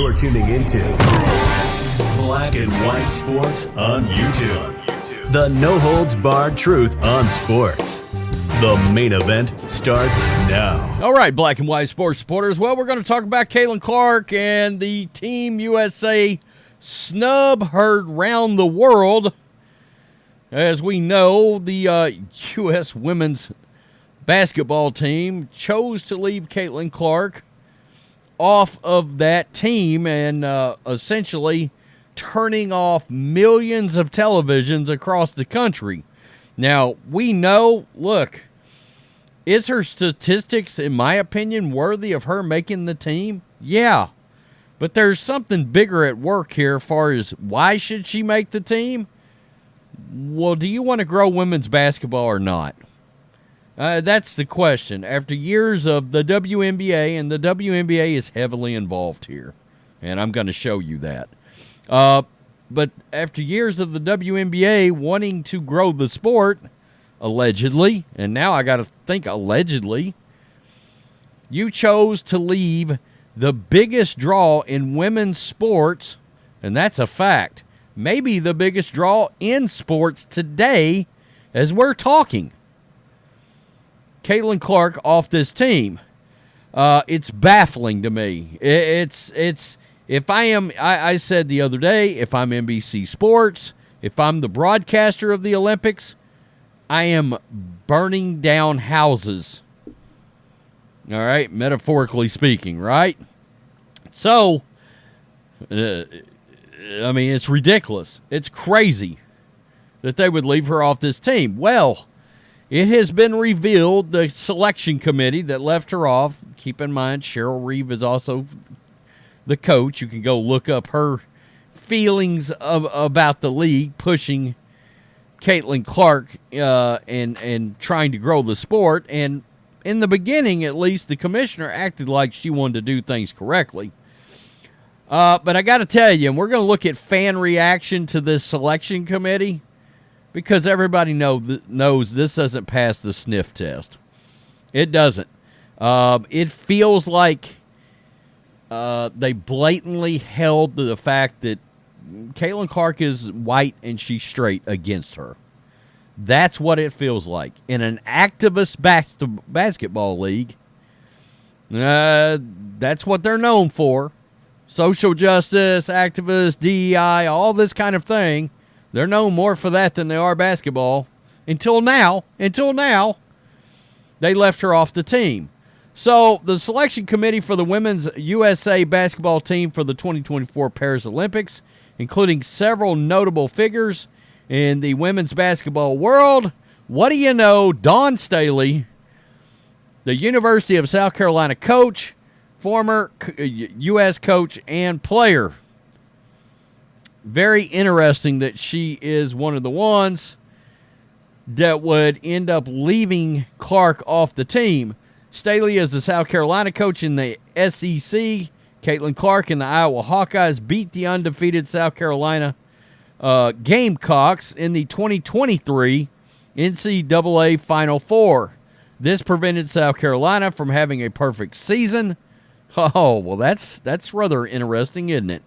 You're tuning into Black and White Sports on YouTube. The no-holds-barred truth on sports. The main event starts now. All right, Black and White Sports supporters. Well, we're going to talk about Caitlin Clark and the Team USA snub heard round the world. As we know, the U.S. women's basketball team chose to leave Caitlin Clark off of that team and essentially turning off millions of televisions across the country. Now, we know, look, is her statistics, in my opinion, worthy of her making the team? Yeah. But there's something bigger at work here as far as why should she make the team? Well, do you want to grow women's basketball or not? That's the question. After years of the WNBA, and the WNBA is heavily involved here, and I'm going to show you that. But after years of the WNBA wanting to grow the sport, allegedly, and now I got to think allegedly, you chose to leave the biggest draw in women's sports, and that's a fact. Maybe the biggest draw in sports today as we're talking. Caitlin Clark off this team. It's baffling to me. I said the other day, if I'm NBC Sports, if I'm the broadcaster of the Olympics, I am burning down houses. All right, metaphorically speaking, right? So, it's ridiculous. It's crazy that they would leave her off this team. Well, it has been revealed the selection committee that left her off. Keep in mind, Cheryl Reeve is also the coach. You can go look up her feelings about the league pushing Caitlin Clark and trying to grow the sport. And in the beginning, at least, the commissioner acted like she wanted to do things correctly. But I got to tell you, and we're going to look at fan reaction to this selection committee because everybody knows this doesn't pass the sniff test. It doesn't. It feels like they blatantly held to the fact that Caitlin Clark is white and she's straight against her. That's what it feels like. In an activist basketball league, that's what they're known for. Social justice, activists, DEI, all this kind of thing. They're known more for that than they are basketball. Until now, they left her off the team. So the selection committee for the women's USA basketball team for the 2024 Paris Olympics, including several notable figures in the women's basketball world. What do you know? Dawn Staley, the University of South Carolina coach, former U.S. coach and player. Very interesting that she is one of the ones that would end up leaving Clark off the team. Staley is the South Carolina coach in the SEC. Caitlin Clark and the Iowa Hawkeyes beat the undefeated South Carolina Gamecocks in the 2023 NCAA Final Four. This prevented South Carolina from having a perfect season. Oh, well, that's rather interesting, isn't it?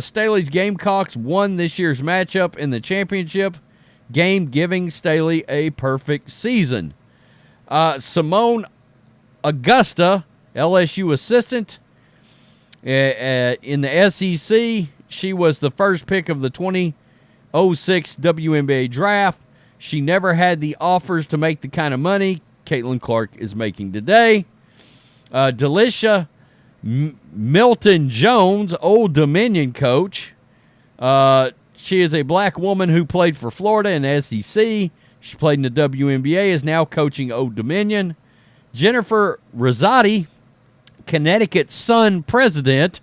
Staley's Gamecocks won this year's matchup in the championship game, giving Staley a perfect season. Simone Augusta, LSU assistant in the SEC, she was the first pick of the 2006 WNBA draft. She never had the offers to make the kind of money Caitlin Clark is making today. Delisha Milton Jones, Old Dominion coach. She is a black woman who played for Florida in the SEC. She played in the WNBA, is now coaching Old Dominion. Jennifer Rosati, Connecticut Sun president.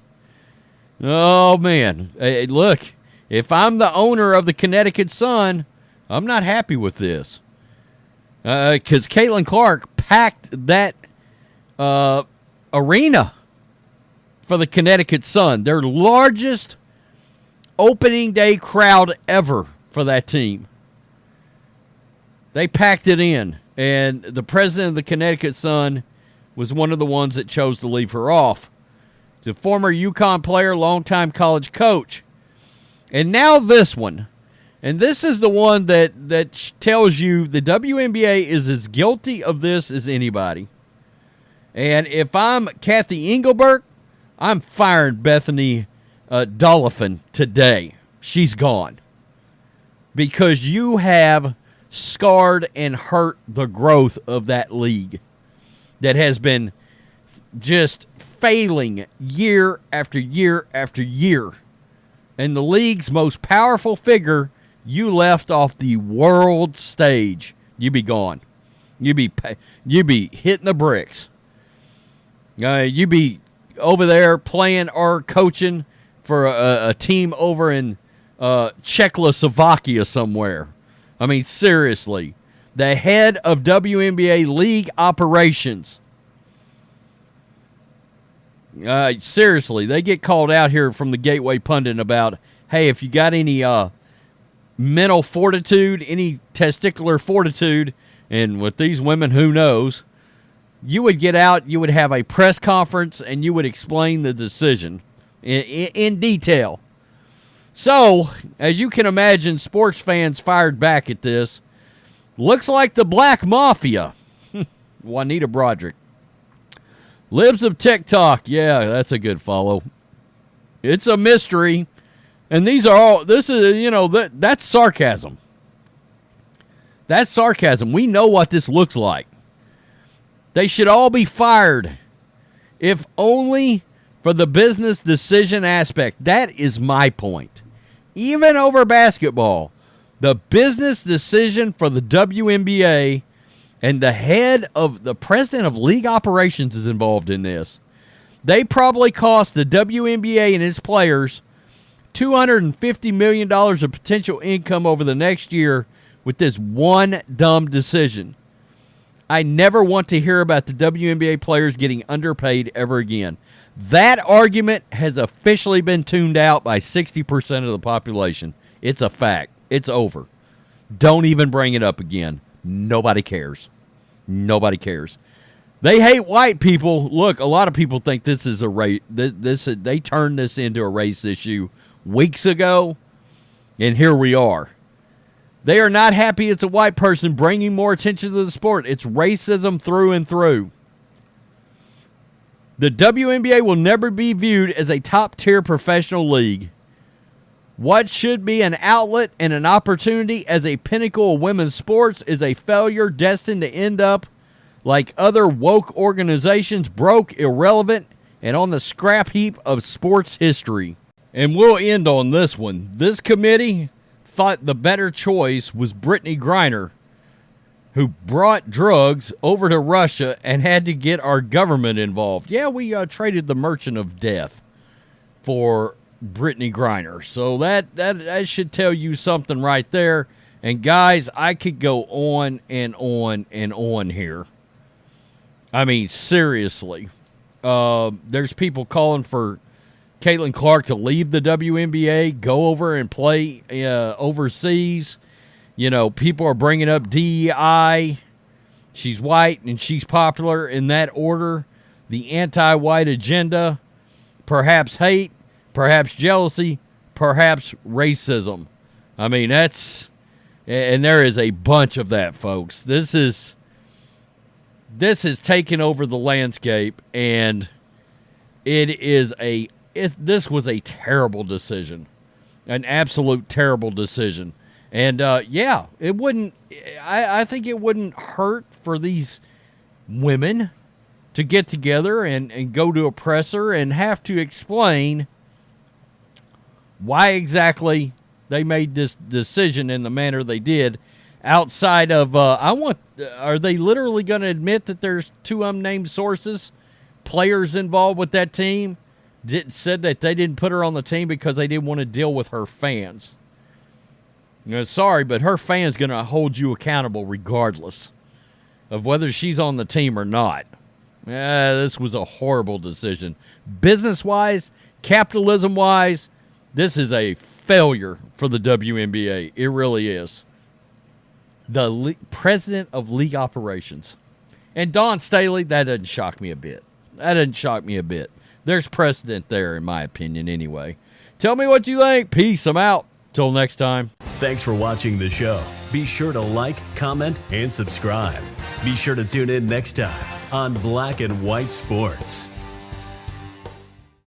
Oh, man. Hey, look, if I'm the owner of the Connecticut Sun, I'm not happy with this. Because Caitlin Clark packed that arena for the Connecticut Sun, their largest opening day crowd ever for that team. They packed it in, and the president of the Connecticut Sun was one of the ones that chose to leave her off. The former UConn player, longtime college coach. And now this one. And this is the one that tells you the WNBA is as guilty of this as anybody. And if I'm Kathy Engelbert, I'm firing Bethany Dollifin today. She's gone. Because you have scarred and hurt the growth of that league that has been just failing year after year after year. And the league's most powerful figure, you left off the world stage. You be gone. You be hitting the bricks. You be over there playing or coaching for a team over in Czechoslovakia somewhere. I mean, seriously. The head of WNBA league operations. Seriously, they get called out here from the Gateway Pundit about, hey, if you got any mental fortitude, any testicular fortitude, and with these women, who knows, you would get out, you would have a press conference, and you would explain the decision in detail. So, as you can imagine, sports fans fired back at this. Looks like the Black Mafia. Juanita Broderick. Libs of TikTok. Yeah, that's a good follow. It's a mystery. And these are all, this is, that's sarcasm. That's sarcasm. We know what this looks like. They should all be fired, if only for the business decision aspect. That is my point. Even over basketball, the business decision for the WNBA and the president of league operations is involved in this. They probably cost the WNBA and its players $250 million of potential income over the next year with this one dumb decision. I never want to hear about the WNBA players getting underpaid ever again. That argument has officially been tuned out by 60% of the population. It's a fact. It's over. Don't even bring it up again. Nobody cares. Nobody cares. They hate white people. Look, a lot of people think this is a race. They turned this into a race issue weeks ago, and here we are. They are not happy it's a white person bringing more attention to the sport. It's racism through and through. The WNBA will never be viewed as a top-tier professional league. What should be an outlet and an opportunity as a pinnacle of women's sports is a failure destined to end up like other woke organizations, broke, irrelevant, and on the scrap heap of sports history. And we'll end on this one. This committee thought the better choice was Brittany Griner, who brought drugs over to Russia and had to get our government involved. Yeah, we traded the Merchant of Death for Brittany Griner. So that should tell you something right there. And guys, I could go on and on and on here. I mean, seriously. There's people calling for Caitlin Clark to leave the WNBA, go over and play overseas. People are bringing up DEI. She's white and she's popular in that order. The anti-white agenda, perhaps hate, perhaps jealousy, perhaps racism. I mean, and there is a bunch of that, folks. This has taken over the landscape, and this was a terrible decision, an absolute terrible decision. And, it wouldn't, I think it wouldn't hurt for these women to get together and go to a presser and have to explain why exactly they made this decision in the manner they did outside of, are they literally going to admit that there's two unnamed sources, players involved with that team, said that they didn't put her on the team because they didn't want to deal with her fans? Sorry, but her fans going to hold you accountable regardless of whether she's on the team or not. This was a horrible decision. Business-wise, capitalism-wise, this is a failure for the WNBA. It really is. The president of league operations. And Dawn Staley, that doesn't shock me a bit. There's precedent there, in my opinion, anyway. Tell me what you think. Peace. I'm out. Till next time. Thanks for watching the show. Be sure to like, comment, and subscribe. Be sure to tune in next time on Black and White Sports.